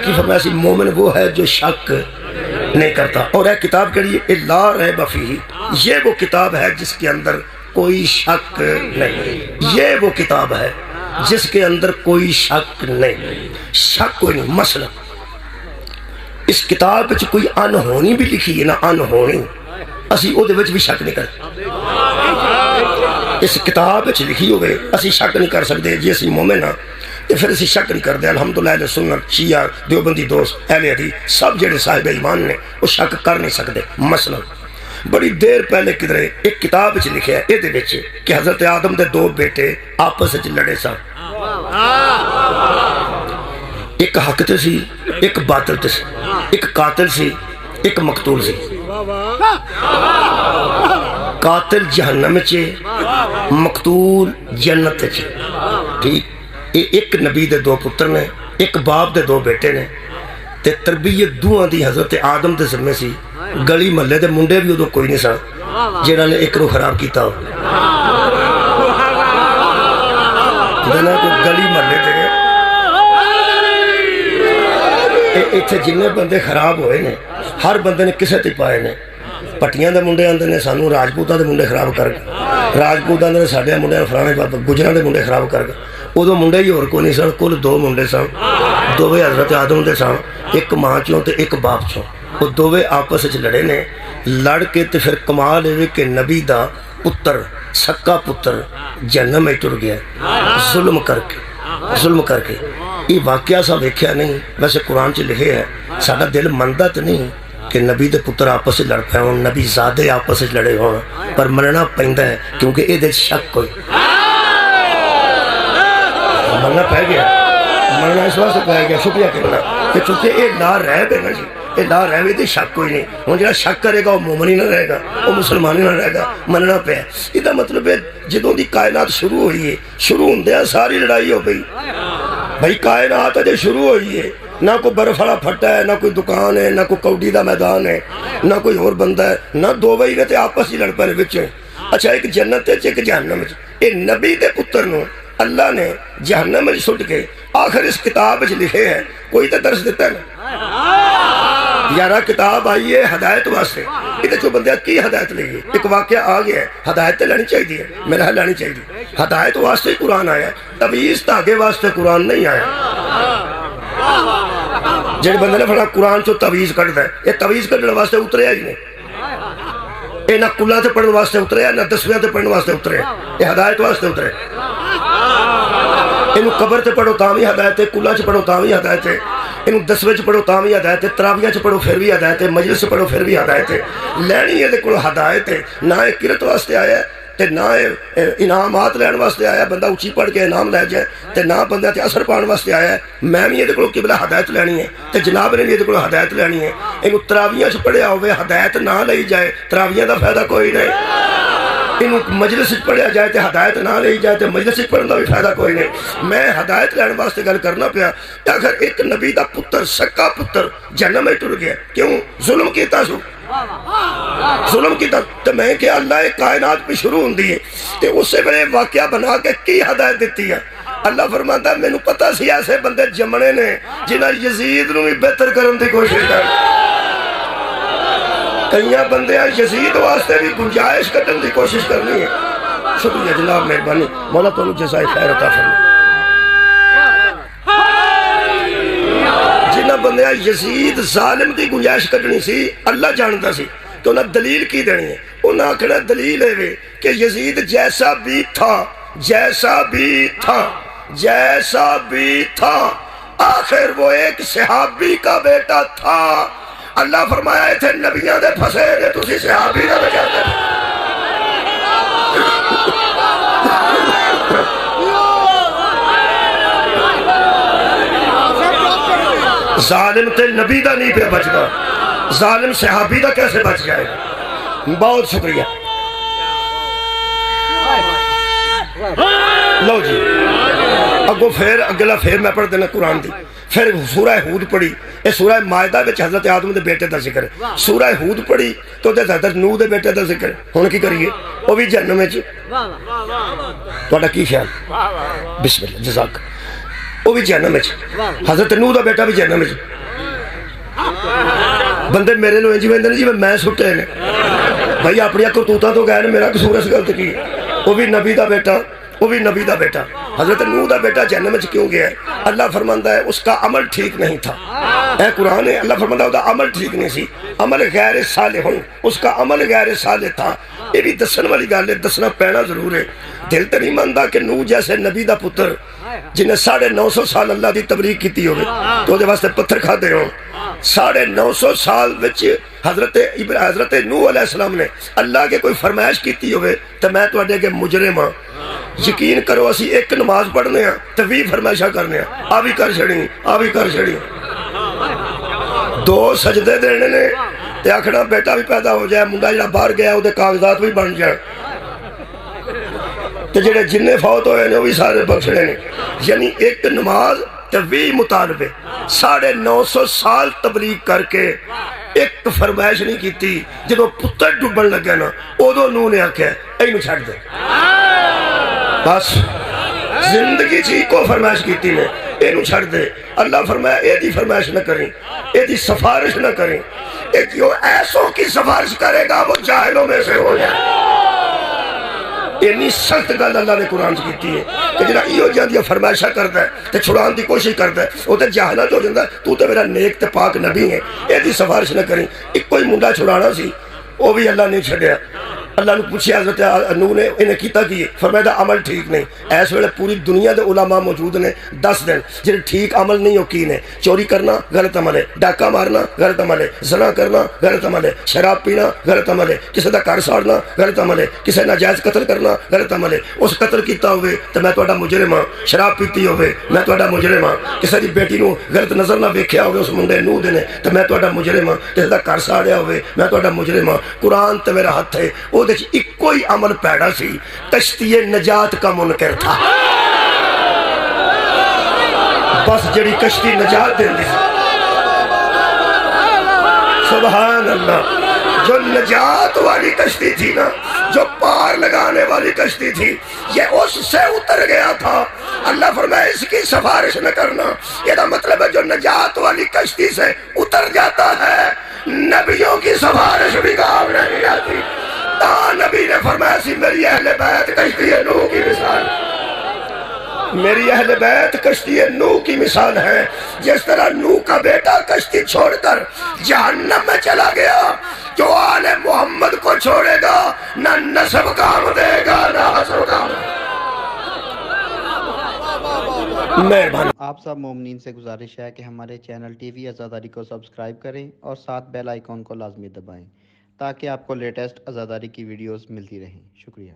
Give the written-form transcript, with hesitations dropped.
کی فرمایا سی مومن وہ ہے جو شک نہیں کرتا. اور یہ کتاب کہڑی ہے؟ لا ریب فیہ، یہ وہ کتاب ہے جس کے اندر کوئی شک نہیں. یہ وہ کتاب ہے جس کے اندر کوئی شک نہیں. شک کوئی نہیں. مثلا اس کتاب وچ کوئی انہونی بھی لکھی ہے نا، انہونی، اسی او دے وچ بھی شک نہیں کرتے. اس کتاب وچ لکھی ہوئے اسی شک نہیں کر سکتے. جی اسی مومن ہاں تو پھر اسی شک نہیں کرتے. الحمدللہ اہل سنت، شیعہ، دیوبندی دوست، اہل حدیث سب جڑے صاحب ایمان نے وہ شک کر نہیں سکتے. مثلا بڑی دیر پہلے کدھرے ایک کتاب وچ لکھیا ہے یہ وچ کہ حضرت آدم دے دو بیٹے آپس وچ لڑے سن. ایک حق تے سی، ایک باطل تے سی، ایک قاتل سی، ایک مقتول سی. قاتل جہنم چے، مقتول جنت چے. ٹھیک. یہ ایک نبی دے دو پتر نے، ایک باپ دے دو بیٹے نے، تے تربیت دوہاں دی حضرت آدم دے ذمے سی. گلی محلے دے منڈے بھی ادو کوئی نہیں سن جنہاں نے ایک نو خراب کیتا ہو. گلی محلے تے اتنے جن بندے خراب ہوئے نے ہر بندے نے کسے تے پائے نے. پٹیاں دے منڈے آندے نے سانو راجپوتاں دے منڈے خراب کر گئے، راجپوتاں دے ساڈے منڈے فلانے گجراں دے منڈے خراب کر گئے. ادو منڈے ہی اور کوئی نہیں سن. کل دو منڈے سن، دوویں حضرت آدم دے سن، ایک ماں چوں تے ایک باپ چوں. وہ دوویں آپس وچ لڑے نے. لڑ کے تے پھر کمال ہے کہ نبی دا پتر، سکا پتر جہنم میں ٹر گیا ظلم کر کے. ظلم کر کے یہ واقعہ سا ویکھیا نہیں. ویسے قرآن چ لکھے ہے، ساڈا دل مندا تے نہیں کہ نبی دے پتر آپس لڑ پے ہون، نبی زادے آپس لڑے ہون، پر مننا پیندا ہے کیونکہ یہ دے شک کوئی مرنا پہ گیا. مرنا اس واسطے پہ گیا شکریہ کرنا کہ چونکہ یہ لا ریب ہے نا جی، یہ لا ریب ہے شک کوئی نہیں. ہوں جا شک کرے گا وہ مومن ہی نہ رہے گا، وہ مسلمان ہی نہ رہے گا. مننا پہ یہ مطلب ہے جدوں دی کائنات شروع ہوئی ہے، شروع ہوندیا ساری لڑائی ہو گئی. بھائی کائنات اجے شروع ہوئی ہے، نہ کوئی برف والا پھٹا ہے، نہ کوئی دکان ہے، نہ کوئی کوڈی دا میدان ہے، نہ کوئی اور بندہ ہے، نہ دو بھائی نے تے آپس ہی لڑ پے وچ. اچھا ایک جنت ہے ایک جہنم ہے. یہ نبی دے پتر نو اللہ نے جہنم میں سٹ کے آخر اس کتاب لکھے ہیں. کوئی تو درس دیتا ہے نا یارہ کتاب آئی ہے ہدایت واسطے. یہ جو بندہ کی ہدایت لے گی، ایک واقعہ آ گیا ہے، ہدایت تو لینی چاہیے، میرا حل لینی چاہیے. ہدایت واسطے قرآن آیا ہے، تویز دھاگے واسطے قرآن نہیں آیا. جڑے بندے نے پڑھا قرآن چو تویز کٹ ہے، یہ تویز کٹنے واسطے اتریا ہی نہیں. یہ نہ کلہ تے پڑھنے واسطے اترے، نہ دسویں تے پڑھنے واسطے اترے، یہ ہدایت واسطے اترے. یہ قبر تے پڑھو تاں بھی ہدایت ہے، کلہ چ پڑھو تاں بھی ہدایت ہے، یہ دسویں چ پڑھو تاں بھی ہدایت ہے، تراویہ چ پڑھو پھر بھی ہدایت ہے، مجلس چ پڑھو پھر بھی ہدایت ہے. لینی یہ کو ہدایت ہے، نہ یہ کرت واسطے آیا ہے تے نہ انعامات لین واسطے آیا بندہ اچھی پڑھ کے انعام لے جائے، تے نہ بندہ تے اثر پان واسطے آیا ہے. میں بھی یہ قبلہ ہدایت لینی ہے تے جناب نے بھی یہ ہدایت لینی ہے. یہ تراویہ چ پڑھیا ہوئے ہدایت نہ لئی جائے، تراویہ دا فائدہ کوئی نہیں. یہ مجلس پڑھیا جائے تے ہدایت نہ لئی جائے تے مجلس پڑھنے کا بھی فائدہ کوئی نہیں. میں ہدایت لین واسطے گل کرنا پیا کہ اگر ایک نبی دا پتر، سکا پتر جہنم میں ٹر گیا، کیوں؟ ظلم کیتا سو، ظلم کیتا. تو میں کہ اللہ کائنات پہ شروع ہوندی ہے تے اس سے بڑے واقعہ بنا کے کی ہدایت دیتی ہے. اللہ فرماتا ہے مینوں پتہ سی ایسے بندے جمنے نے جنہاں یزید نو بھی بہتر کرن دی کوشش کر. کئی بندے یزید واسطے بھی گنجائش کٹن دی کوشش کرنی ہے. شکریہ جناب، مہربانی، مولا تانوں جزائے خیر عطا فرمائے. جنہاں بندے یزید ظالم دی گنجائش کٹنی سی اللہ جانتا سی تو انہاں دلیل کی دینی ہے. انہاں آکھنا دلیل ہے کہ یزید جیسا بھی تھا، جیسا بھی تھا، جیسا بھی تھا، آخر وہ ایک صحابی کا بیٹا تھا. اللہ فرمایا تھے نبیاں دے پھسے نے تسی صحابی نہ بچاتے. ظالم تے نبی دا نہیں پہ بچ گا، ظالم صحابی دا کیسے بچ جائے گا. بہت شکریہ. لو جی اگو پھر اگلا پھر میں پڑھ دینا قرآن دی. پھر سورہ ہود پڑھی، یہ سورہ مائدہ وچ حضرت آدم دے بیٹے دا ذکر ہے. سورہ ہود پڑھی تو حضرت نوح دے بیٹے دا ذکر ہے. ہن کی کریے؟ وہ بھی جہنم وچ. تہاڈا کی خیال؟ بسم اللہ. جزاک. وہ بھی جہنم وچ، حضرت نوح دا بیٹا بھی جہنم وچ۔ بندے میرے نو انج ویندے نے جی میں سٹے نے، بھائی اپنی کرتوتاں تو گئے نے، میرا قصور اس گل تے کی؟ وہ بھی نبی دا بیٹا، وہ بھی نبی دا بیٹا، حضرت نوح دا بیٹا جہنم وچ کیوں گیا ہے؟ اللہ فرماندا ہے اس کا عمل ٹھیک نہیں تھا۔ اے قرآن ہے، اللہ فرماندا ہے اس کا عمل ٹھیک نہیں سی، عمل غیر صالح، اس کا عمل غیر صالح تھا۔ یہ بھی دسن والی گل ہے، دسنا پینا ضرور ہے۔ دل تے نہیں مانتا کہ نوح جیسے نبی دا پتر جنہیں 950 سال اللہ دی تبلیغ کیتی ہوئے تو دے واسطے پتھر کھاتے ہوں۔ 950 سال وچ حضرت نوح علیہ السلام نے اللہ کے کوئی فرمائش کیتی ہوئے تو میں تو اڈے کے مجرم ہاں۔ یقین کرو اسی ایک نماز پڑھنے ہیں تو 20 فرمائشاں کرنے ہیں، آ بھی کر چھڑی، آ بھی کر چھڑی۔ 2 سجدے دینے نے تے آکھنا بیٹا بھی پیدا ہو جائے، منڈا جڑا باہر گیا وہ کاغذات بھی بن جائے، تے جڑے جننے فوت ہوئے نے وہ بھی سارے بخشنے نے۔ یعنی ایک نماز تے 20 مطالبے، 950 سال تبلیغ کر کے ایک فرمائش نہیں کیتی۔ جدو پتر ڈوبن لگے نا ادو نوح نے آکھیا اینو چھڈ دے، بس زندگی چی کو فرمائش کیتی نے، اینو چھڈ دے۔ اللہ فرمایا اے دی فرمائش نہ کریں، اے دی سفارش نہ کریں، اے کیوں ایسوں کی سفارش کرے گا وہ جاہلوں میں سے ہو جائے۔ اینی سخت گل اللہ نے قرآن سے کیتی ہے کہ جڑا ایو جہاں فرمائشہ کرتا ہے تے چھڑان دی کوشش کرتا ہے وہ تے جہالت ہو جاتا ہے۔ تو تے میرا نیک تے پاک نبی ہے، اے دی سفارش نہ کریں۔ ایک کوئی منڈا چھڑانا سی وہ بھی اللہ نہیں چھڑیا۔ اللہ نے پوچھا حضرت نوح نے انہیں کیتا کی؟ فرمایا عمل ٹھیک نہیں۔ اس ویلے پوری دنیا دے علماء موجود نے، 10 دن جڑے ٹھیک عمل نہیں ہو کی نے۔ چوری کرنا غلط عمل ہے، ڈاکہ مارنا غلط عمل ہے، زنا کرنا غلط عمل ہے، شراب پینا غلط عمل ہے، کسی دا گھر ساڑنا غلط عمل ہے، کسی ناجائز قتل کرنا غلط عمل ہے۔ اس قتل کیتا ہوئے تو میں تہاڈا مجرم ہاں، شراب پیتی ہوئے میں تہاڈا مجرم ہاں، کسی دی بیٹی نو غلط نظر نہ ویکھیا ہوئے اس منڈے نوح دے نے تو میں تہاڈا مجرم ہاں، کسی دا گھر ساڑیا ہوئے میں تہاڈا مجرم ہاں۔ قرآن تے میرا ہاتھ ہے، وہ دے ایک کوئی عمل پیڑا سی، کشتی نجات کا منکر تھا۔ بس جڑی کشتی نجات دیں دی، سبحان اللہ، جو نجات والی کشتی تھی نا، جو پار لگانے والی کشتی تھی، یہ اس سے اتر گیا تھا۔ اللہ فرمائے اس کی سفارش نہ کرنا، یہ دا مطلب ہے جو نجات والی کشتی سے اتر جاتا ہے نبیوں کی سفارش بھی کام نہیں آتی۔ نبی نے فرمایا سی میری اہل بیت کشتی نوح کی مثال، میری اہل بیت کشتی نوح کی مثال ہے۔ جس طرح نوح کا بیٹا کشتی چھوڑ کر جہنم میں چلا گیا، جو آل محمد کو چھوڑے گا نہ نسب کام دے گا نہ حسب کام۔ مہربانی۔ آپ سب مومنین سے گزارش ہے کہ ہمارے چینل ٹی وی عزاداری کو سبسکرائب کریں اور ساتھ بیل آئیکن کو لازمی دبائیں تاکہ آپ کو لیٹسٹ عزاداری کی ویڈیوز ملتی رہیں۔ شکریہ۔